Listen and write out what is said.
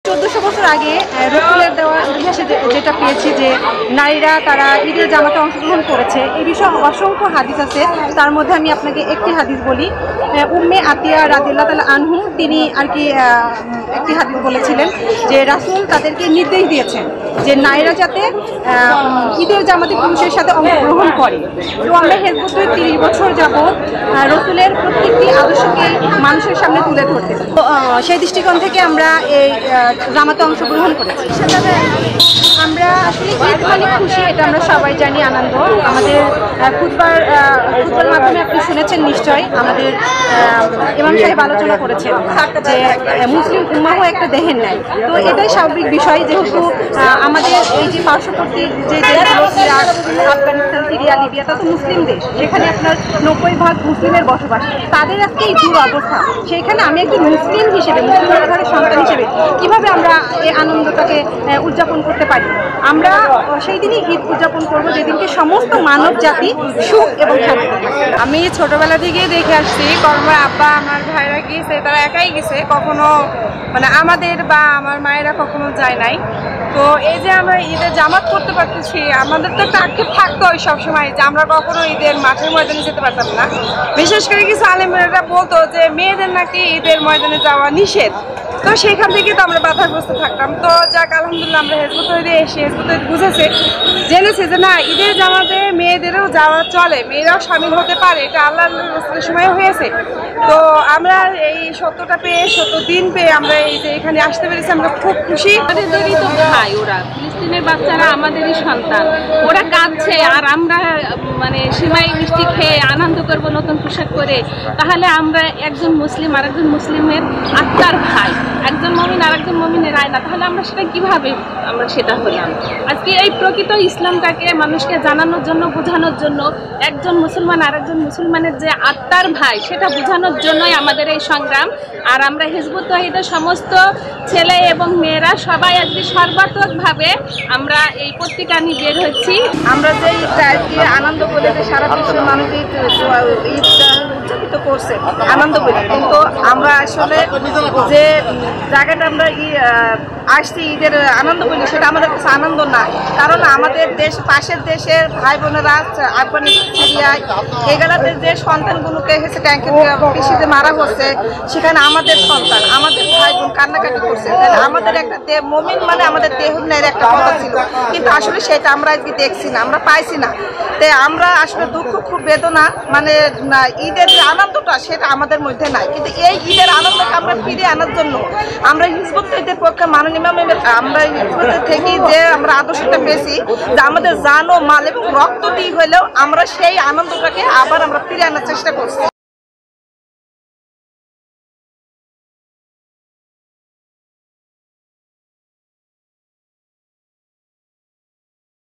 1400 বছর আগে রসুলের দেওয়া ইতিহাসে যেটা পেয়েছি যে নারীরা তারা ঈদের জামাতে অংশগ্রহণ করেছে, এই বিষয়ে অসংখ্য হাদিস আছে। তার মধ্যে আমি আপনাকে একটি হাদিস বলি। উম্মে আতিয়া রাদিয়াল্লাহু তাআলা আনহু তিনি আর কি একটি হাদিস বলেছিলেন যে রাসূল তাদেরকে নির্দেশ দিয়েছেন যে নারীরা যাতে ঈদের জামাতে পুরুষের সাথে অংশগ্রহণ করে। তো আমরা হেজবুত 30 বছর যাবৎ রসুলের প্রত্যেকটি আদর্শকে মানুষের সামনে তুলে ধরতে, সেই দৃষ্টিকোণ থেকে আমরা এই জামাতে অংশগ্রহণ করেছি। আমরা আসলে ঈদ মানে খুশি, এটা আমরা সবাই জানি, আনন্দ। আমাদের খুতবার মাধ্যমে আপনি শুনেছেন নিশ্চয়ই, আমাদের ইমাম সাহেব আলোচনা করেছেন যে মুসলিম উম্মাহও একটা দেহের ন্যায়। তো এটাই স্বাভাবিক বিষয়, যেহেতু আমাদের এই যে পার্শ্ববর্তী যে দেশগুলো ইরাক, আফগানিস্তান, সিরিয়া, লিবিয়া, তা তো মুসলিম দেশ, যেখানে আপনার 90% মুসলিমের বসবাস। তাদের আজকে এই দুরবস্থা, সেইখানে আমি একজন মুসলিম হিসেবে, মুসলিমের ঘরের সন্তান হিসেবে কীভাবে আমরা এই আনন্দটাকে উদযাপন করতে পারি। আমরা সেই দিনই ঈদ উদযাপন করবো যেদিনকে সমস্ত মানব জাতি সুখ এবং শান্তি। আমি ছোটবেলা থেকেই দেখে আসছি, কারণ আমার আব্বা আমার ভাইরা গিয়েছে, তারা একাই গেছে, কখনো মানে আমাদের বা আমার মায়েরা কখনো যায় নাই। তো এই যে আমরা ঈদের জামাত করতে পারতেছি, আমাদের তো একটা আক্ষেপ থাকতো ওই সবসময় যে আমরা কখনো ঈদের মাঠের ময়দানে যেতে পারতাম না। বিশেষ করে কিছু আলেমেরা বলতো যে মেয়েদের নাকি ঈদের ময়দানে যাওয়া নিষেধ। তো সেখান থেকে তো আমরা বাধাগ্রস্ত থাকতাম। তো যাক, আলহামদুলিল্লাহ আমরা হেজবুত তৈরি এসে হেজবুত বুঝেছে, জেনেছে যে না, ঈদের জামাতে মেয়েদেরও যাওয়া চলে, মেয়েরাও সামিল হতে পারে, এটা আল্লাহর রাসূলের সময় হয়েছে। তো আমরা এই সত্যটা পেয়ে, সত্য দিন পেয়ে আমরা এই যে এখানে আসতে পেরেছি, আমরা খুব খুশি। আমাদেরই তো ভাই, ওরা ফিলিস্তিনের বাচ্চারা আমাদেরই সন্তান, ওরা কাঁদছে আর আমরা মানে সিমাই মিষ্টি খেয়ে আনন্দ করবো নতুন পোশাক করে। তাহলে আমরা একজন মুসলিম আর একজন মুসলিমের আত্মার ভাই, একজন মমিন আর একজন মমিনের আয়না, তাহলে আমরা সেটা কিভাবে আমরা সেটা হলাম। আজকে এই প্রকৃত ইসলামটাকে মানুষকে জানানোর জন্য, বোঝানোর জন্য, একজন মুসলমান আর একজন মুসলমানের যে আত্মার ভাই সেটা বোঝানোর জন্যই আমাদের এই সংগ্রাম। আর আমরা হিজবুত তৌহিদের সমস্ত ছেলে এবং মেয়েরা সবাই আজকে সর্বাত্মকভাবে আমরা এই পত্রিকা নিয়ে বের হচ্ছি। আমরা যে ঈদকে আনন্দ বলে যে সারা বিশ্বের মানুষ ঈদটা উদযাপিত করছে আনন্দ বলে, কিন্তু আমরা আসলে যে জায়গাটা আমরা আসছি ঈদের আনন্দ বলি, সেটা আমাদের কাছে আনন্দ না। কারণ আমাদের দেশ, পাশের দেশের ভাই বোনেরা আফগানিস্তান, সিরিয়ায় এগুলাতে যে সন্তানগুলোকে এসে ট্যাঙ্কে কৃষিতে মারা হচ্ছে, সেখানে আমাদের সন্তান, আমাদের ভাই বোন কান্নাকাটি করছে। তাহলে আমাদের একটা মমিন মানে আমাদের দেহের একটা কথা ছিল, কিন্তু আসলে সেটা আমরা আজকে দেখছি না, আমরা পাইছি না। তাই আমরা আসলে দুঃখ, খুব বেদনা, মানে ঈদের যে আনন্দটা সেটা আমাদের মধ্যে নাই। কিন্তু এই ঈদের আনন্দকে আমরা ফিরিয়ে আনার জন্য আমরা হিজবুত তৌহিদের পক্ষে মাননীয় আমরা হিজবুত থেকে যে আমরা আদর্শটা পেয়েছি যে আমাদের জান ও মাল এবং রক্ত দিয়ে হলেও আমরা সেই আনন্দটাকে আবার আমরা ফিরিয়ে আনার চেষ্টা করছি।